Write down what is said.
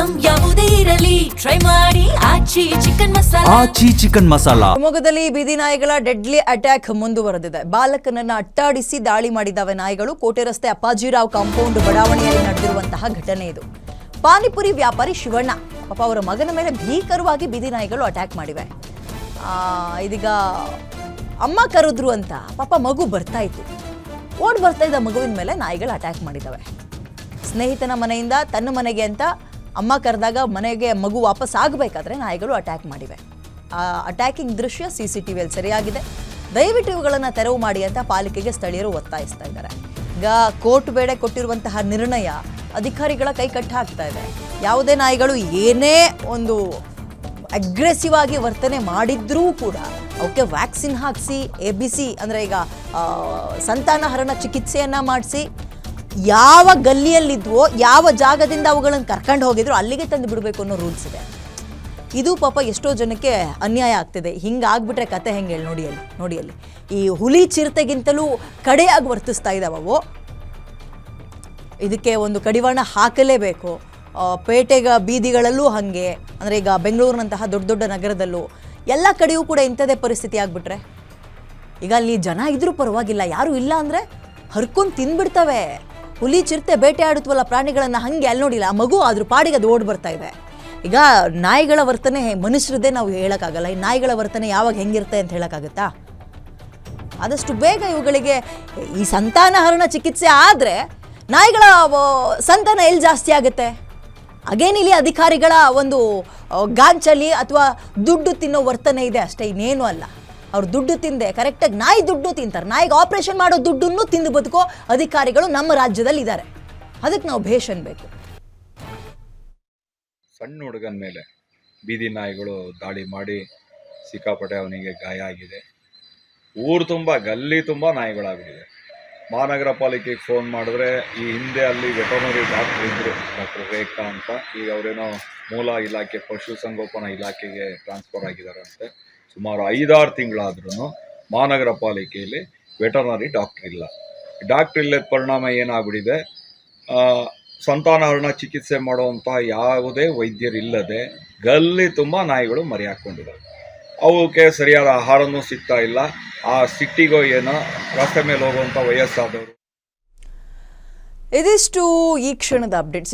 Item ಯಾವುದೇ ಇರಲಿ try ಮಾಡಿ ಆಚಿ ಚಿಕನ್ ಮಸಾಲಾ. ಶಿವಮೊಗ್ಗದಲ್ಲಿ ಬೀದಿ ನಾಯಿಗಳ ಡೆಡ್ಲಿ ಅಟ್ಯಾಕ್ ಮುಂದುವರೆದಿದೆ. ಬಾಲಕನನ್ನ ಅಟ್ಟಾಡಿಸಿ ದಾಳಿ ಮಾಡಿದವೆ ನಾಯಿಗಳು. ಕೋಟೆ ರಸ್ತೆ ಅಪ್ಪಾಜಿರಾವ್ ಕಾಂಪೌಂಡ್ ಬಡಾವಣೆಯಲ್ಲಿ ನಡೆದಿರುವಂತಹ ಘಟನೆ ಇದು. ಪಾನಿಪುರಿ ವ್ಯಾಪಾರಿ ಶಿವಣ್ಣ ಪಾಪ ಅವರ ಮಗನ ಮೇಲೆ ಭೀಕರವಾಗಿ ಬೀದಿ ನಾಯಿಗಳು ಅಟ್ಯಾಕ್ ಮಾಡಿವೆ. ಇದೀಗ ಅಮ್ಮ ಕರೆದ್ರು ಅಂತ ಪಾಪ ಮಗು ಬರ್ತಾ ಇತ್ತು. ಓಡ್ ಬರ್ತಾ ಇದ್ದ ಮಗುವಿನ ಮೇಲೆ ನಾಯಿಗಳು ಅಟ್ಯಾಕ್ ಮಾಡಿದವೆ. ಸ್ನೇಹಿತನ ಮನೆಯಿಂದ ತನ್ನ ಮನೆಗೆ ಅಂತ ಅಮ್ಮ ಕರೆದಾಗ ಮನೆಗೆ ಮಗು ವಾಪಸ್ ಆಗಬೇಕಾದ್ರೆ ನಾಯಿಗಳು ಅಟ್ಯಾಕ್ ಮಾಡಿವೆ. ಆ ಅಟ್ಯಾಕಿಂಗ್ ದೃಶ್ಯ CCTVಯಲ್ಲಿ ಸರಿಯಾಗಿದೆ. ದಯವಿಟ್ಟು ಇವುಗಳನ್ನು ತೆರವು ಮಾಡಿ ಅಂತ ಪಾಲಿಕೆಗೆ ಸ್ಥಳೀಯರು ಒತ್ತಾಯಿಸ್ತಾ ಇದ್ದಾರೆ. ಈಗ ಕೋರ್ಟ್ ಬೇಡ ಕೊಟ್ಟಿರುವಂತಹ ನಿರ್ಣಯ ಅಧಿಕಾರಿಗಳ ಕೈ ಕಟ್ಟಿ ಹಾಕ್ತಾ ಇದೆ. ಯಾವುದೇ ನಾಯಿಗಳು ಏನೇ ಒಂದು ಅಗ್ರೆಸಿವ್ ಆಗಿ ವರ್ತನೆ ಮಾಡಿದ್ರೂ ಕೂಡ ಅವಕ್ಕೆ ವ್ಯಾಕ್ಸಿನ್ ಹಾಕಿಸಿ ABC ಅಂದರೆ ಈಗ ಸಂತಾನಹರಣ ಚಿಕಿತ್ಸೆಯನ್ನು ಮಾಡಿಸಿ ಯಾವ ಗಲ್ಲಿಯಲ್ಲಿದ್ವೋ ಯಾವ ಜಾಗದಿಂದ ಅವುಗಳನ್ನು ಕರ್ಕೊಂಡು ಹೋಗಿದ್ರು ಅಲ್ಲಿಗೆ ತಂದು ಬಿಡಬೇಕು ಅನ್ನೋ ರೂಲ್ಸ್ ಇದೆ. ಇದು ಪಾಪ ಎಷ್ಟೋ ಜನಕ್ಕೆ ಅನ್ಯಾಯ ಆಗ್ತಿದೆ. ಹಿಂಗಾಗ್ಬಿಟ್ರೆ ಕತೆ ಹೆಂಗೆ ಹೇಳಿ ನೋಡಿ ಅಲ್ಲಿ ಈ ಹುಲಿ ಚಿರತೆಗಿಂತಲೂ ಕಡೆಯಾಗಿ ವರ್ತಿಸ್ತಾ ಇದ್ದಾವವು. ಇದಕ್ಕೆ ಒಂದು ಕಡಿವಾಣ ಹಾಕಲೇಬೇಕು. ಪೇಟೆಗ ಬೀದಿಗಳಲ್ಲೂ ಹಾಗೆ, ಅಂದರೆ ಈಗ ಬೆಂಗಳೂರಿನಂತಹ ದೊಡ್ಡ ದೊಡ್ಡ ನಗರದಲ್ಲೂ ಎಲ್ಲ ಕಡೆಯೂ ಕೂಡ ಇಂಥದೇ ಪರಿಸ್ಥಿತಿ ಆಗಿಬಿಟ್ರೆ ಈಗ ಅಲ್ಲಿ ಜನ ಇದ್ರೂ ಪರವಾಗಿಲ್ಲ, ಯಾರೂ ಇಲ್ಲ ಅಂದರೆ ಹರ್ಕೊಂಡು ತಿಂದ್ಬಿಡ್ತವೆ. ಹುಲಿ ಚಿರತೆ ಬೇಟೆ ಆಡುತ್ತವಲ್ಲ ಪ್ರಾಣಿಗಳನ್ನು, ಹಾಗೆ ಅಲ್ಲಿ ನೋಡಿಲ್ಲ ಆ ಮಗು ಅದ್ರ ಪಾಡಿಗೆ ಅದು ಓಡಿ ಬರ್ತಾ ಇದೆ. ಈಗ ನಾಯಿಗಳ ವರ್ತನೆ ಮನುಷ್ಯರದ್ದೇ ನಾವು ಹೇಳೋಕ್ಕಾಗಲ್ಲ. ಈ ನಾಯಿಗಳ ವರ್ತನೆ ಯಾವಾಗ ಹೆಂಗಿರುತ್ತೆ ಅಂತ ಹೇಳೋಕ್ಕಾಗುತ್ತಾ? ಆದಷ್ಟು ಬೇಗ ಇವುಗಳಿಗೆ ಈ ಸಂತಾನಹರಣ ಚಿಕಿತ್ಸೆ ಆದರೆ ನಾಯಿಗಳ ಸಂತಾನ ಎಲ್ಲಿ ಜಾಸ್ತಿ ಆಗುತ್ತೆ? ಅಗೇನಿಲ್ಲಿ ಅಧಿಕಾರಿಗಳ ಒಂದು ಗಾಂಚಲಿ ಅಥವಾ ದುಡ್ಡು ತಿನ್ನೋ ವರ್ತನೆ ಇದೆ ಅಷ್ಟೇ, ಇನ್ನೇನು ಅಲ್ಲ. ಅವ್ರು ದುಡ್ಡು ತಿಂದೆ ಕರೆಕ್ಟಾಗಿ ನಾಯಿ ದುಡ್ಡು ತಿಂತಾರೆ. ನಾಯಿಗೆ ಆಪರೇಷನ್ ಮಾಡೋ ದುಡ್ಡನ್ನು ತಿಂದು ಬದುಕೋ ಅಧಿಕಾರಿಗಳು ನಮ್ಮ ರಾಜ್ಯದಲ್ಲಿ ಇದ್ದಾರೆ. ಅದಕ್ಕೆ ನಾವು ಭೇಷ್ ಅನ್ಬೇಕು. ಸಣ್ಣ ಹುಡುಗನ ಮೇಲೆ ಬೀದಿ ನಾಯಿಗಳು ದಾಳಿ ಮಾಡಿ ಸಿಕ್ಕಾಪಟ್ಟೆ ಅವನಿಗೆ ಗಾಯ ಆಗಿದೆ. ಊರು ತುಂಬ ಗಲ್ಲಿ ತುಂಬ ನಾಯಿಗಳಾಗಿದೆ. ಮಹಾನಗರ ಪಾಲಿಕೆಗೆ ಫೋನ್ ಮಾಡಿದ್ರೆ ಈ ಹಿಂದೆ ಅಲ್ಲಿ ವೆಟರ್ನರಿ ಡಾಕ್ಟರ್ ಇದ್ದರು, ಡಾಕ್ಟರ್ ರೇಖಾ ಅಂತ. ಈಗ ಅವರೇನೋ ಮೂಲ ಇಲಾಖೆ ಪಶುಸಂಗೋಪನಾ ಇಲಾಖೆಗೆ ಟ್ರಾನ್ಸ್ಫರ್ ಆಗಿದ್ದಾರಂತೆ. ಸುಮಾರು 5-6 ತಿಂಗಳಾದ್ರೂ ಮಹಾನಗರ ಪಾಲಿಕೆಯಲ್ಲಿ ವೆಟರ್ನರಿ ಡಾಕ್ಟರ್ ಇಲ್ಲ. ಡಾಕ್ಟರ್ ಇಲ್ಲದ ಪರಿಣಾಮ ಏನಾಗ್ಬಿಟ್ಟಿದೆ, ಸಂತಾನಹರಣ ಚಿಕಿತ್ಸೆ ಮಾಡುವಂತಹ ಯಾವುದೇ ವೈದ್ಯರಿಲ್ಲದೆ ಗಲ್ಲಿ ತುಂಬ ನಾಯಿಗಳು ಮರಿ ಹಾಕ್ಕೊಂಡಿದ್ದಾವೆ. ಅವಕ್ಕೆ ಸರಿಯಾದ ಆಹಾರನೂ ಸಿಗ್ತಾ ಇಲ್ಲ. ಆ ಸಿಟ್ಟಿಗೋ ಏನೋ ರಸ್ತೆ ಮೇಲೆ ಹೋಗುವಂಥ ವಯಸ್ಸಾದವರು. ಇದಿಷ್ಟು ಈ ಕ್ಷಣದ ಅಪ್ಡೇಟ್ಸ್.